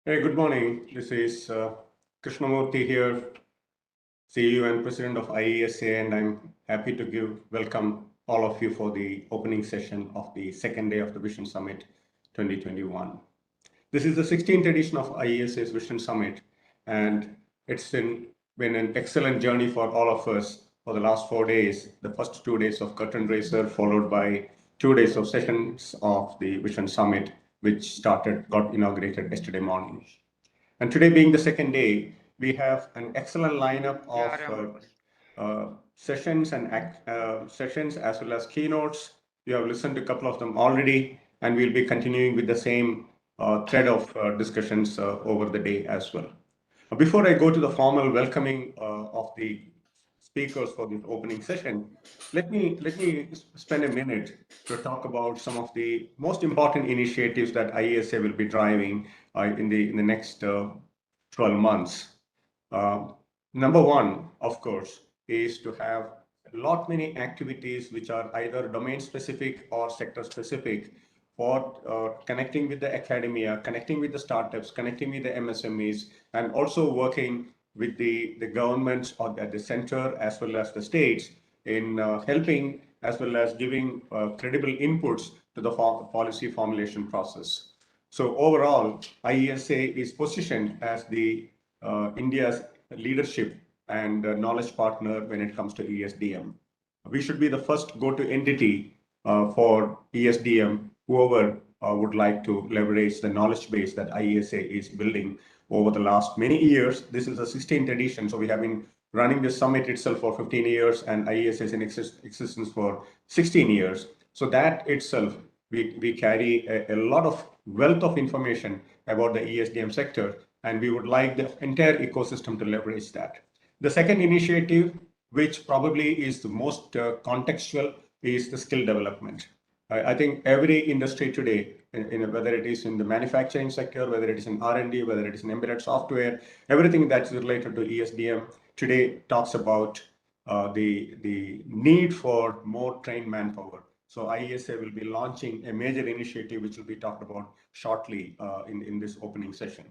Hey, good morning. This is Krishnamurthy here, CEO and President of IESA, and I'm happy to welcome all of you for the opening session of the second day of the Vision Summit 2021. This is the 16th edition of IESA's Vision Summit, and been an excellent journey for all of us for the last 4 days. The first 2 days of curtain raiser, followed by 2 days of sessions of the Vision Summit, which got inaugurated yesterday morning. And today being the second day, we have an excellent lineup of sessions as well as keynotes. You have listened to a couple of them already, and we'll be continuing with the same thread of discussions over the day as well. Before I go to the formal welcoming of the speakers for this opening session, let me spend a minute to talk about some of the most important initiatives that IESA will be driving in the next 12 months. Number one, of course, is to have a lot many activities which are either domain specific or sector specific for connecting with the academia, connecting with the startups, connecting with the MSMEs, and also working with the governments at the center as well as the states in helping as well as giving credible inputs to the policy formulation process. So overall, IESA is positioned as the India's leadership and knowledge partner when it comes to ESDM. We should be the first go-to entity for ESDM, whoever would like to leverage the knowledge base that IESA is building over the last many years. This is the 16th edition, so we have been running the summit itself for 15 years and IESA is in existence for 16 years. So that itself, we carry a lot of wealth of information about the ESDM sector, and we would like the entire ecosystem to leverage that. The second initiative, which probably is the most contextual, is the skill development. I think every industry today, whether it is in the manufacturing sector, whether it is in R&D, whether it is in embedded software, everything that's related to ESDM today talks about the need for more trained manpower. So IESA will be launching a major initiative which will be talked about shortly in this opening session.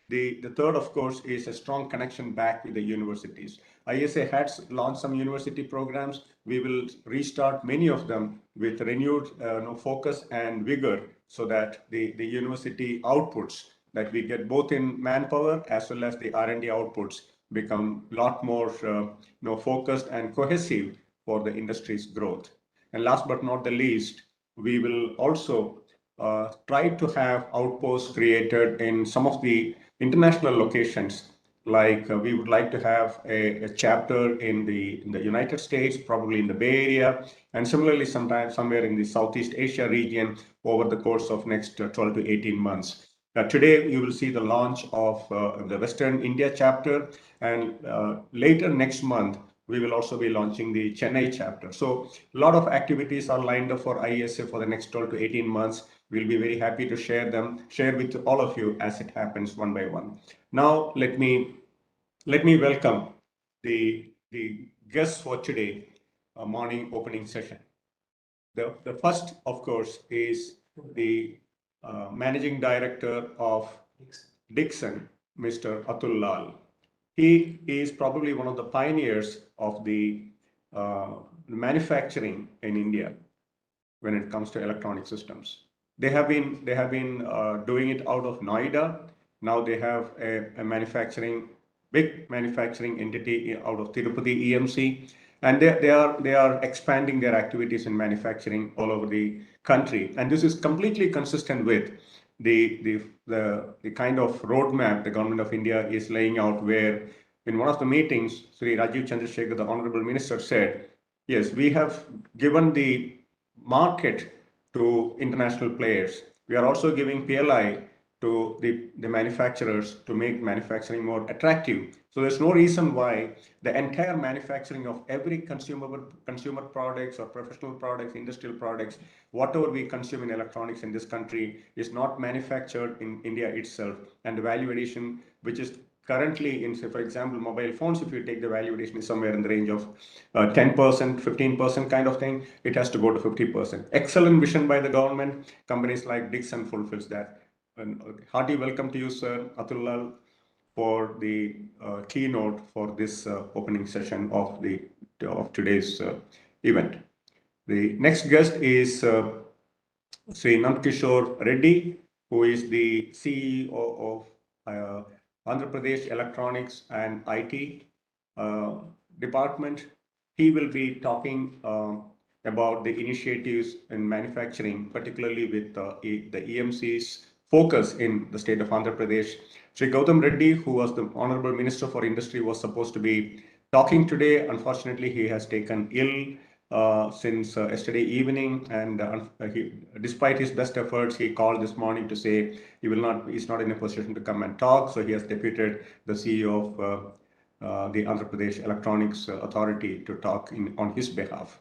The third, of course, is a strong connection back with the universities. IESA has launched some university programs. We will restart many of them with renewed focus and vigor so that the university outputs that we get both in manpower as well as the R&D outputs become a lot more focused and cohesive for the industry's growth. And last but not the least, we will also try to have outposts created in some of the international locations. Like we would like to have a chapter in the United States, probably in the Bay Area, and similarly sometimes somewhere in the Southeast Asia region over the course of next 12 to 18 months. Today, you will see the launch of the Western India chapter, and later next month, we will also be launching the Chennai chapter. So a lot of activities are lined up for IESA for the next 12 to 18 months. We'll be very happy to share with all of you as it happens one by one. Now, let me welcome the guests for today morning opening session. The first, of course, is the Managing Director of Dixon, Mr. Atul Lal. He is probably one of the pioneers of the manufacturing in India when it comes to electronic systems. They have been doing it out of Noida. Now they have a big manufacturing entity out of Tirupati EMC, and they are expanding their activities in manufacturing all over the country. And this is completely consistent with the kind of roadmap the government of India is laying out, where in one of the meetings, Sri Rajiv Chandrasekhar, the Honorable Minister, said, yes, we have given the market to international players. We are also giving PLI to the manufacturers to make manufacturing more attractive. So there's no reason why the entire manufacturing of every consumer products or professional products, industrial products, whatever we consume in electronics in this country is not manufactured in India itself. And the value addition, which is currently in, say, for example, mobile phones, if you take the value addition is somewhere in the range of 10%, 15% kind of thing, it has to go to 50%. Excellent vision by the government. Companies like Dixon fulfills that. And hearty welcome to you, sir, Atulal, for the keynote for this opening session of today's event. The next guest is Sri Nandkishore Reddy, who is the CEO of Andhra Pradesh Electronics and IT Department. He will be talking about the initiatives in manufacturing, particularly with the EMC's focus in the state of Andhra Pradesh. Sri Gautam Reddy, who was the Honorable Minister for Industry, was supposed to be talking today. Unfortunately, he has taken ill since yesterday evening, and despite his best efforts, he called this morning to say he's not in a position to come and talk. So he has deputed the CEO of the Andhra Pradesh Electronics Authority to talk on his behalf.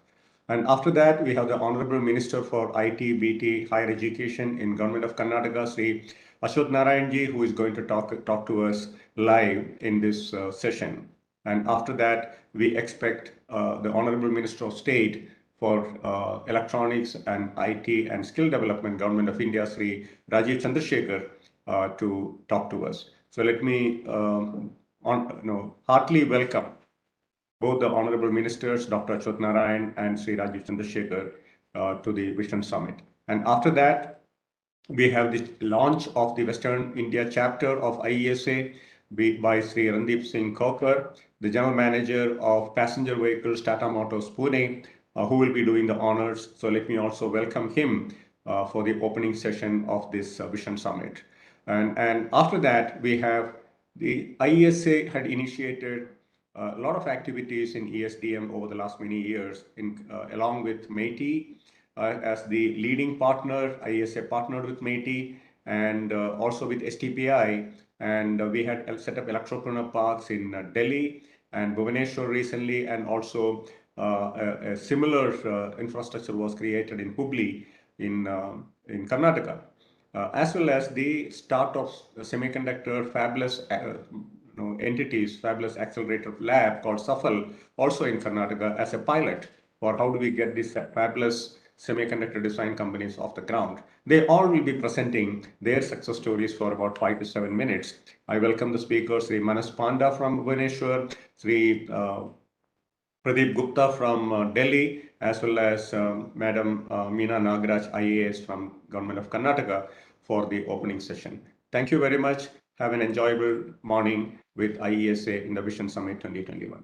And after that, we have the Honorable Minister for IT, BT, Higher Education in Government of Karnataka, Sri Ashwath Narayanji, who is going to talk to us live in this session. And after that, we expect the Honorable Minister of State for Electronics and IT and Skill Development, Government of India, Sri Rajiv Chandrasekhar, to talk to us. So let me heartily welcome both the Honorable Ministers, Dr. Ashwath Narayan and Sri Rajiv Chandrasekhar, to the Vision Summit. And after that, we have the launch of the Western India chapter of IESA by Sri Randeep Singh Kokar, the General Manager of Passenger Vehicles, Tata Motors Pune, who will be doing the honors. So let me also welcome him for the opening session of this Vision Summit. And after that, we have the IESA had initiated a lot of activities in ESDM over the last many years, along with MeitY as the leading partner. IESA partnered with MeitY and also with STPI. And we had set up electropreneur parks in Delhi and Bhubaneswar recently, and also a similar infrastructure was created in Hubli in Karnataka, as well as the start of semiconductor fabless entities, fabless accelerator lab called SAFAL, also in Karnataka as a pilot for how do we get these fabulous semiconductor design companies off the ground. They all will be presenting their success stories for about 5 to 7 minutes. I welcome the speakers, Sri Manas Panda from Bhubaneswar, Sri Pradeep Gupta from Delhi, as well as Madam Meena Nagaraj, IAS from Government of Karnataka for the opening session. Thank you very much. Have an enjoyable morning with IESA in the Vision Summit 2021.